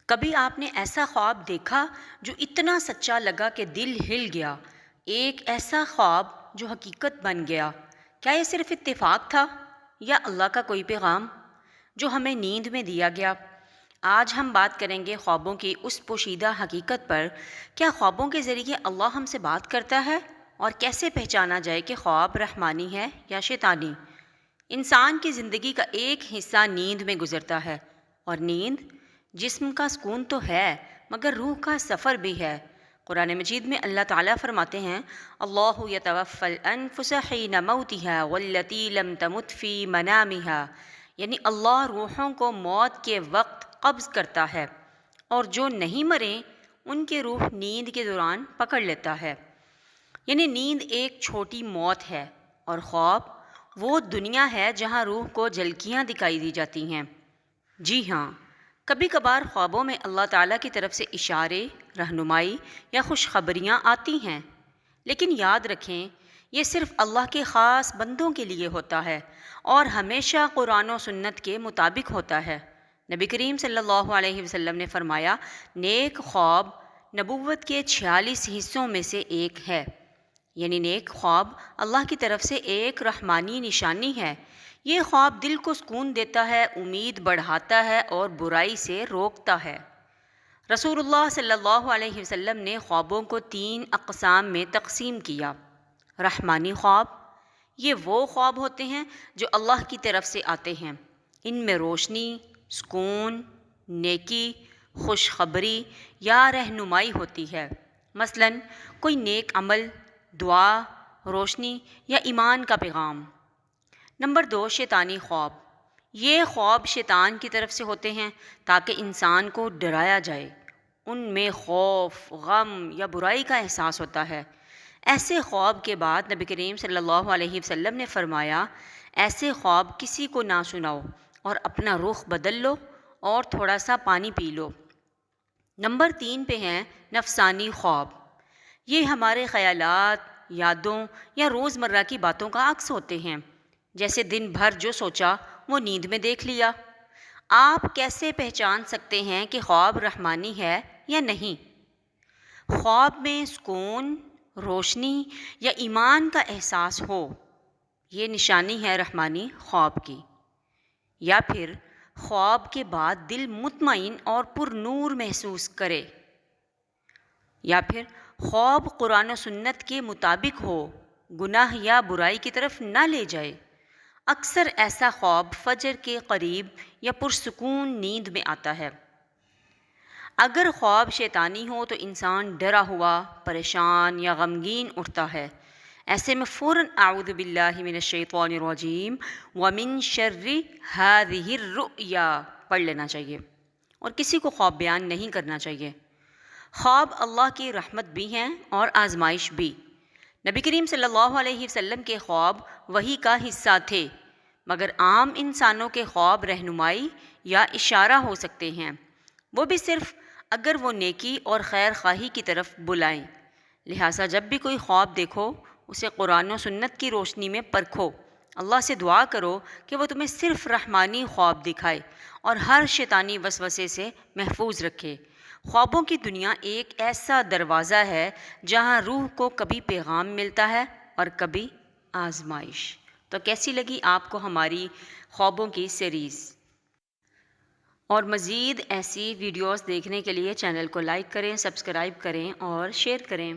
کبھی آپ نے ایسا خواب دیکھا جو اتنا سچا لگا کہ دل ہل گیا؟ ایک ایسا خواب جو حقیقت بن گیا، کیا یہ صرف اتفاق تھا یا اللہ کا کوئی پیغام جو ہمیں نیند میں دیا گیا؟ آج ہم بات کریں گے خوابوں کی اس پوشیدہ حقیقت پر۔ کیا خوابوں کے ذریعے اللہ ہم سے بات کرتا ہے؟ اور کیسے پہچانا جائے کہ خواب رحمانی ہے یا شیطانی؟ انسان کی زندگی کا ایک حصہ نیند میں گزرتا ہے، اور نیند جسم کا سکون تو ہے مگر روح کا سفر بھی ہے۔ قرآن مجید میں اللہ تعالیٰ فرماتے ہیں، اللہ یتوفی الانفس حین موتها والتی لم تمت فی منامها، یعنی اللہ روحوں کو موت کے وقت قبض کرتا ہے اور جو نہیں مریں ان کے روح نیند کے دوران پکڑ لیتا ہے۔ یعنی نیند ایک چھوٹی موت ہے، اور خواب وہ دنیا ہے جہاں روح کو جھلکیاں دکھائی دی جاتی ہیں۔ جی ہاں، کبھی کبھار خوابوں میں اللہ تعالیٰ کی طرف سے اشارے، رہنمائی یا خوشخبریاں آتی ہیں، لیکن یاد رکھیں یہ صرف اللہ کے خاص بندوں کے لیے ہوتا ہے اور ہمیشہ قرآن و سنت کے مطابق ہوتا ہے۔ نبی کریم صلی اللہ علیہ وسلم نے فرمایا، نیک خواب نبوت کے 46 حصوں میں سے ایک ہے۔ یعنی نیک خواب اللہ کی طرف سے ایک رحمانی نشانی ہے۔ یہ خواب دل کو سکون دیتا ہے، امید بڑھاتا ہے اور برائی سے روکتا ہے۔ رسول اللہ صلی اللہ علیہ وسلم نے خوابوں کو 3 اقسام میں تقسیم کیا۔ رحمانی خواب، یہ وہ خواب ہوتے ہیں جو اللہ کی طرف سے آتے ہیں۔ ان میں روشنی، سکون، نیکی، خوشخبری یا رہنمائی ہوتی ہے۔ مثلا کوئی نیک عمل، دعا، روشنی یا ایمان کا پیغام۔ نمبر 2، شیطانی خواب۔ یہ خواب شیطان کی طرف سے ہوتے ہیں تاکہ انسان کو ڈرایا جائے۔ ان میں خوف، غم یا برائی کا احساس ہوتا ہے۔ ایسے خواب کے بعد نبی کریم صلی اللہ علیہ وسلم نے فرمایا، ایسے خواب کسی کو نہ سناؤ اور اپنا رخ بدل لو اور تھوڑا سا پانی پی لو۔ نمبر 3 پہ ہیں نفسانی خواب۔ یہ ہمارے خیالات، یادوں یا روزمرہ کی باتوں کا عکس ہوتے ہیں، جیسے دن بھر جو سوچا وہ نیند میں دیکھ لیا۔ آپ کیسے پہچان سکتے ہیں کہ خواب رحمانی ہے یا نہیں؟ خواب میں سکون، روشنی یا ایمان کا احساس ہو، یہ نشانی ہے رحمانی خواب کی۔ یا پھر خواب کے بعد دل مطمئن اور پر نور محسوس کرے۔ یا پھر خواب قرآن و سنت کے مطابق ہو، گناہ یا برائی کی طرف نہ لے جائے۔ اکثر ایسا خواب فجر کے قریب یا پرسکون نیند میں آتا ہے۔ اگر خواب شیطانی ہو تو انسان ڈرا ہوا، پریشان یا غمگین اٹھتا ہے۔ ایسے میں فوراً اعوذ باللہ من الشیطان الرجیم ومن شر ہذہ الرؤیا پڑھ لینا چاہیے، اور کسی کو خواب بیان نہیں کرنا چاہیے۔ خواب اللہ کی رحمت بھی ہیں اور آزمائش بھی۔ نبی کریم صلی اللہ علیہ وسلم کے خواب وحی کا حصہ تھے، مگر عام انسانوں کے خواب رہنمائی یا اشارہ ہو سکتے ہیں، وہ بھی صرف اگر وہ نیکی اور خیر خواہی کی طرف بلائیں۔ لہٰذا جب بھی کوئی خواب دیکھو اسے قرآن و سنت کی روشنی میں پرکھو۔ اللہ سے دعا کرو کہ وہ تمہیں صرف رحمانی خواب دکھائے اور ہر شیطانی وسوسے سے محفوظ رکھے۔ خوابوں کی دنیا ایک ایسا دروازہ ہے جہاں روح کو کبھی پیغام ملتا ہے اور کبھی آزمائش۔ تو کیسی لگی آپ کو ہماری خوابوں کی سیریز؟ اور مزید ایسی ویڈیوز دیکھنے کے لیے چینل کو لائک کریں، سبسکرائب کریں اور شیئر کریں۔